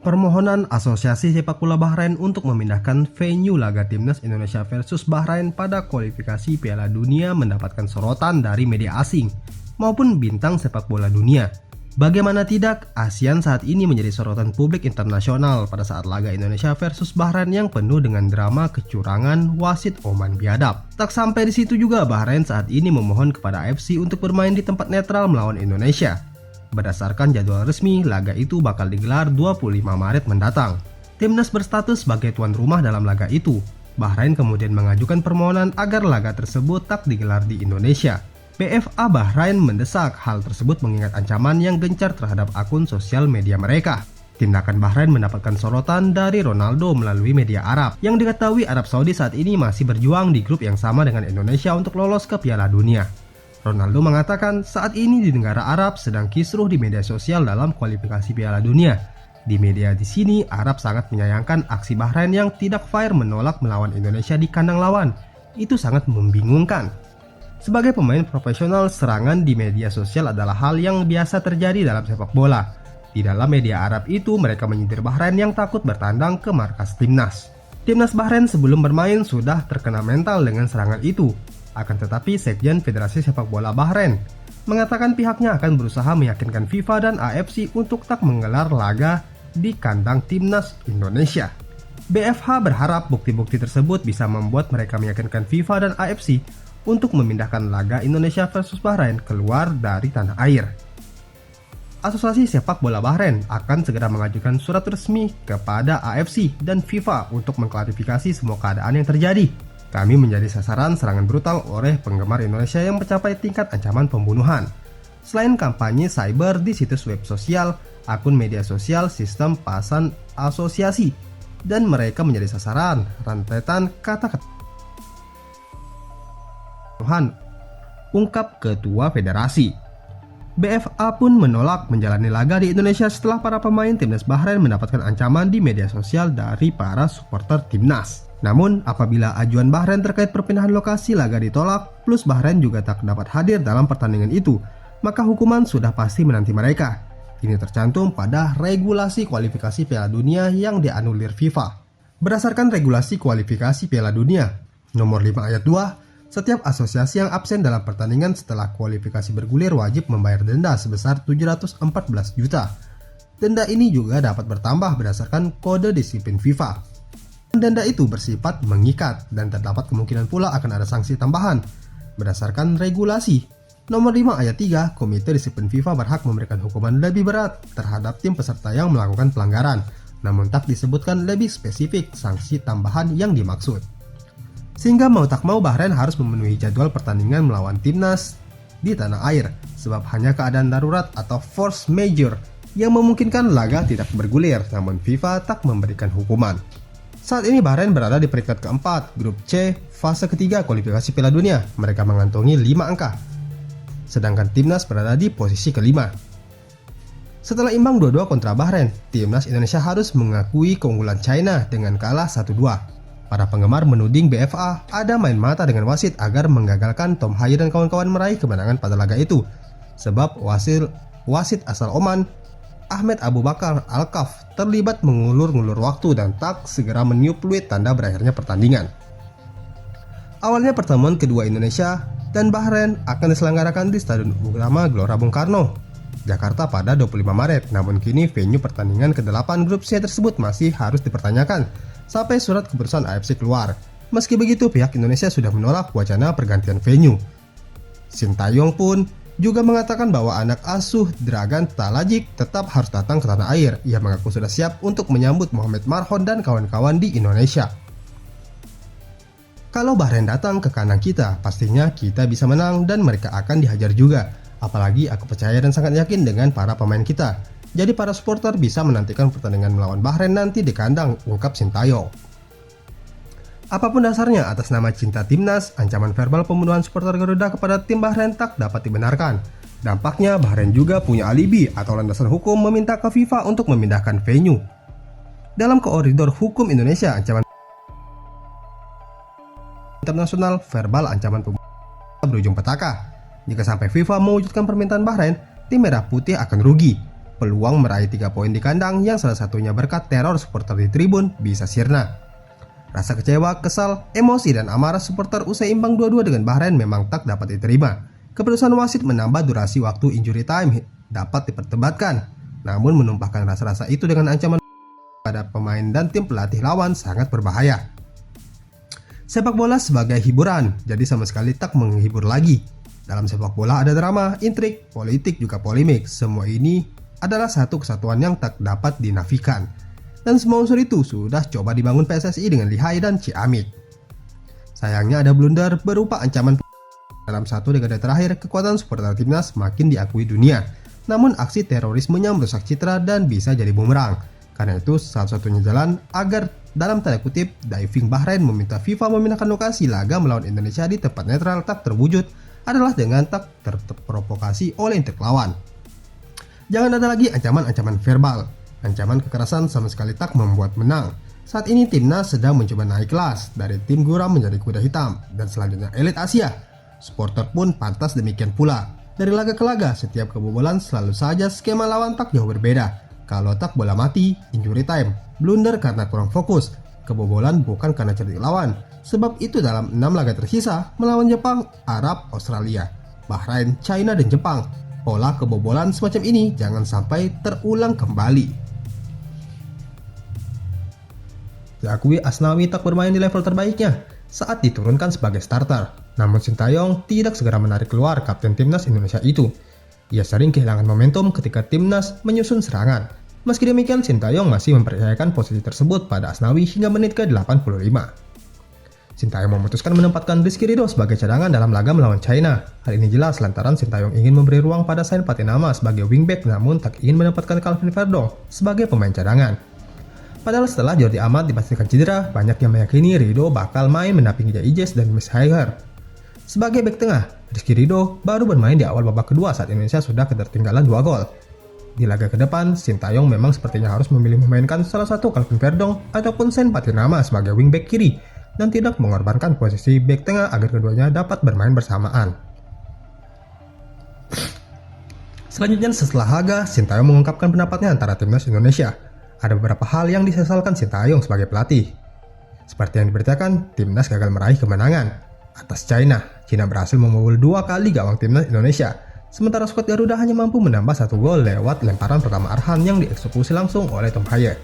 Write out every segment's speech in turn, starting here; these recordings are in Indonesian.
Permohonan Asosiasi Sepak Bola Bahrain untuk memindahkan venue laga Timnas Indonesia versus Bahrain pada kualifikasi Piala Dunia mendapatkan sorotan dari media asing maupun bintang sepak bola dunia. Bagaimana tidak, ASEAN saat ini menjadi sorotan publik internasional pada saat laga Indonesia versus Bahrain yang penuh dengan drama kecurangan wasit Oman biadab. Tak sampai di situ juga, Bahrain saat ini memohon kepada AFC untuk bermain di tempat netral melawan Indonesia. Berdasarkan jadwal resmi, laga itu bakal digelar 25 Maret mendatang. Timnas berstatus sebagai tuan rumah dalam laga itu. Bahrain kemudian mengajukan permohonan agar laga tersebut tak digelar di Indonesia. PFA Bahrain mendesak hal tersebut mengingat ancaman yang gencar terhadap akun sosial media mereka. Tindakan Bahrain mendapatkan sorotan dari Ronaldo melalui media Arab, yang diketahui Arab Saudi saat ini masih berjuang di grup yang sama dengan Indonesia untuk lolos ke Piala Dunia. Ronaldo mengatakan saat ini di negara Arab sedang kisruh di media sosial dalam kualifikasi Piala Dunia. Di media di sini, Arab sangat menyayangkan aksi Bahrain yang tidak fair menolak melawan Indonesia di kandang lawan. Itu sangat membingungkan. Sebagai pemain profesional, serangan di media sosial adalah hal yang biasa terjadi dalam sepak bola. Di dalam media Arab itu, mereka menyindir Bahrain yang takut bertandang ke markas timnas. Timnas Bahrain sebelum bermain sudah terkena mental dengan serangan itu. Akan tetapi, Sekjen Federasi Sepak Bola Bahrain mengatakan pihaknya akan berusaha meyakinkan FIFA dan AFC untuk tak menggelar laga di kandang Timnas Indonesia. BFH berharap bukti-bukti tersebut bisa membuat mereka meyakinkan FIFA dan AFC untuk memindahkan laga Indonesia versus Bahrain keluar dari tanah air. Asosiasi Sepak Bola Bahrain akan segera mengajukan surat resmi kepada AFC dan FIFA untuk mengklarifikasi semua keadaan yang terjadi. Kami menjadi sasaran serangan brutal oleh penggemar Indonesia yang mencapai tingkat ancaman pembunuhan. Selain kampanye cyber di situs web sosial, akun media sosial, sistem pasan asosiasi, dan mereka menjadi sasaran rentetan kata-kata. Ungkap Ketua Federasi. BFA pun menolak menjalani laga di Indonesia setelah para pemain Timnas Bahrain mendapatkan ancaman di media sosial dari para supporter Timnas. Namun, apabila ajuan Bahrain terkait perpindahan lokasi laga ditolak, plus Bahrain juga tak dapat hadir dalam pertandingan itu, maka hukuman sudah pasti menanti mereka. Ini tercantum pada regulasi kualifikasi Piala Dunia yang dianulir FIFA. Berdasarkan regulasi kualifikasi Piala Dunia, nomor 5 ayat 2, setiap asosiasi yang absen dalam pertandingan setelah kualifikasi bergulir wajib membayar denda sebesar 714 juta. Denda ini juga dapat bertambah berdasarkan kode disiplin FIFA. Denda itu bersifat mengikat dan terdapat kemungkinan pula akan ada sanksi tambahan. Berdasarkan regulasi nomor 5 ayat 3, Komite Disiplin FIFA berhak memberikan hukuman lebih berat terhadap tim peserta yang melakukan pelanggaran, namun tak disebutkan lebih spesifik sanksi tambahan yang dimaksud. Sehingga mau tak mau Bahrain harus memenuhi jadwal pertandingan melawan timnas di tanah air, sebab hanya keadaan darurat atau force majeure yang memungkinkan laga tidak bergulir, namun FIFA tak memberikan hukuman. Saat ini Bahrain berada di peringkat keempat, grup C, fase ketiga kualifikasi Piala Dunia. Mereka mengantongi 5 angka. Sedangkan Timnas berada di posisi kelima. Setelah imbang 2-2 kontra Bahrain, Timnas Indonesia harus mengakui keunggulan China dengan kalah 1-2. Para penggemar menuding BFA ada main mata dengan wasit agar menggagalkan Tom Haye dan kawan-kawan meraih kemenangan pada laga itu. Sebab wasit asal Oman, Ahmed Abu Bakar Al-Kaf, terlibat mengulur-ngulur waktu dan tak segera meniup peluit tanda berakhirnya pertandingan. Awalnya pertemuan kedua Indonesia dan Bahrain akan diselenggarakan di Stadion Utama Gelora Bung Karno, Jakarta pada 25 Maret. Namun kini venue pertandingan ke-8 grup C tersebut masih harus dipertanyakan sampai surat keputusan AFC keluar. Meski begitu, pihak Indonesia sudah menolak wacana pergantian venue. Sintayong pun juga mengatakan bahwa anak asuh Dragan Talajik tetap harus datang ke tanah air. Ia mengaku sudah siap untuk menyambut Mohamed Marhon dan kawan-kawan di Indonesia. Kalau Bahrain datang ke kandang kita, pastinya kita bisa menang dan mereka akan dihajar juga. Apalagi aku percaya dan sangat yakin dengan para pemain kita. Jadi para supporter bisa menantikan pertandingan melawan Bahrain nanti di kandang, ungkap Sintayong. Apapun dasarnya, atas nama cinta timnas, ancaman verbal pembunuhan supporter Garuda kepada tim Bahrain tak dapat dibenarkan. Dampaknya Bahrain juga punya alibi atau landasan hukum meminta ke FIFA untuk memindahkan venue. Dalam koridor hukum Indonesia, ancaman internasional verbal ancaman pembunuhan berujung petaka. Jika sampai FIFA mewujudkan permintaan Bahrain, tim merah putih akan rugi. peluang meraih 3 poin di kandang yang salah satunya berkat teror supporter di tribun bisa sirna. Rasa kecewa, kesal, emosi, dan amarah supporter usai imbang 2-2 dengan Bahrain memang tak dapat diterima. Keputusan wasit menambah durasi waktu injury time dapat diperdebatkan, namun menumpahkan rasa-rasa itu dengan ancaman pada pemain dan tim pelatih lawan sangat berbahaya. Sepak bola sebagai hiburan, jadi sama sekali tak menghibur lagi. Dalam sepak bola ada drama, intrik, politik, juga polemik. Semua ini adalah satu kesatuan yang tak dapat dinafikan. Dan semua unsur itu sudah coba dibangun PSSI dengan lihai dan ciamik. Sayangnya ada blunder berupa ancaman dalam satu dekade terakhir. Kekuatan supporter timnas makin diakui dunia. Namun aksi terorismenya merusak citra dan bisa jadi bumerang. Karena itu salah satunya jalan agar dalam tanda kutip diving Bahrain meminta FIFA memindahkan lokasi laga melawan Indonesia di tempat netral tak terwujud adalah dengan tak terprovokasi oleh intrik lawan. Jangan ada lagi ancaman-ancaman verbal. Ancaman kekerasan sama sekali tak membuat menang. Saat ini timnas sedang mencoba naik kelas dari tim guram menjadi kuda hitam dan selanjutnya elit Asia. Supporter pun pantas demikian pula. Dari laga ke laga, setiap kebobolan selalu saja skema lawan tak jauh berbeda. Kalau tak bola mati, injury time, blunder karena kurang fokus, kebobolan bukan karena cerdik lawan. Sebab itu dalam 6 laga tersisa melawan Jepang, Arab, Australia, Bahrain, China, dan Jepang, pola kebobolan semacam ini jangan sampai terulang kembali. Diakui Asnawi tak bermain di level terbaiknya saat diturunkan sebagai starter. Namun Sintayong tidak segera menarik keluar kapten timnas Indonesia itu. Ia sering kehilangan momentum ketika timnas menyusun serangan. Meski demikian, Sintayong masih mempercayakan posisi tersebut pada Asnawi hingga menit ke-85. Sintayong memutuskan menempatkan Rizky Ridho sebagai cadangan dalam laga melawan China. Hal ini jelas lantaran Sintayong ingin memberi ruang pada Sain Patinama sebagai wingback namun tak ingin menempatkan Calvin Verdong sebagai pemain cadangan. Padahal setelah Jordi Amat dipastikan cedera, banyak yang meyakini Ridho bakal main mendampingi Jaijes dan Miss Haiger. Sebagai bek tengah, Rizky Ridho baru bermain di awal babak kedua saat Indonesia sudah ketertinggalan 2 gol. Di laga ke depan, Sintayong memang sepertinya harus memilih memainkan salah satu Calvin Verdong ataupun Sain Patinama sebagai wingback kiri dan tidak mengorbankan posisi bek tengah agar keduanya dapat bermain bersamaan. Selanjutnya setelah laga, Sintayong mengungkapkan pendapatnya antara timnas Indonesia. Ada beberapa hal yang disesalkan Sintayong sebagai pelatih. Seperti yang diberitakan, timnas gagal meraih kemenangan atas China. China berhasil membobol 2 kali gawang timnas Indonesia. Sementara skuad Garuda hanya mampu menambah 1 gol lewat lemparan pertama Arhan yang dieksekusi langsung oleh Tom Haye.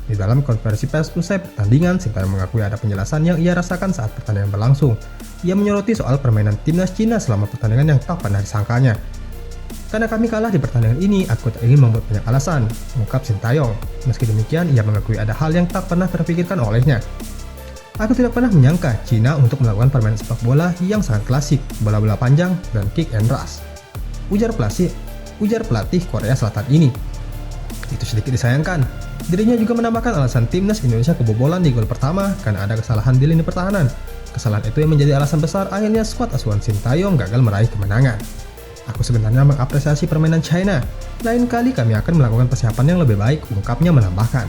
Di dalam konferensi pers usai pertandingan, Sintayong mengakui ada penjelasan yang ia rasakan saat pertandingan berlangsung. Ia menyoroti soal permainan timnas China selama pertandingan yang tak pernah disangkanya. Karena kami kalah di pertandingan ini, aku tak ingin membuat banyak alasan, ungkap Sintayong. Meski demikian, ia mengakui ada hal yang tak pernah terpikirkan olehnya. Aku tidak pernah menyangka Cina untuk melakukan permainan sepak bola yang sangat klasik, bola-bola panjang, dan kick and rush. Ujar pelatih Korea Selatan ini. Itu sedikit disayangkan. Dirinya juga menambahkan alasan timnas Indonesia kebobolan di gol pertama karena ada kesalahan di lini pertahanan. Kesalahan itu yang menjadi alasan besar akhirnya skuad asuhan Sintayong gagal meraih kemenangan. Aku sebenarnya mengapresiasi permainan China. Lain kali kami akan melakukan persiapan yang lebih baik, ungkapnya menambahkan.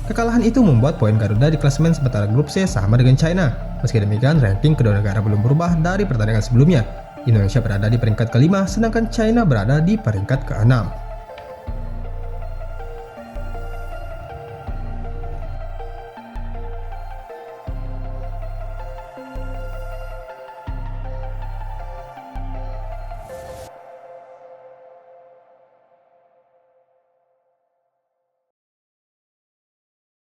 Kekalahan itu membuat poin Garuda di klasemen sementara grup C sama dengan China. Meski demikian, ranking kedua negara belum berubah dari pertandingan sebelumnya. Indonesia berada di peringkat ke-5, sedangkan China berada di peringkat ke-6.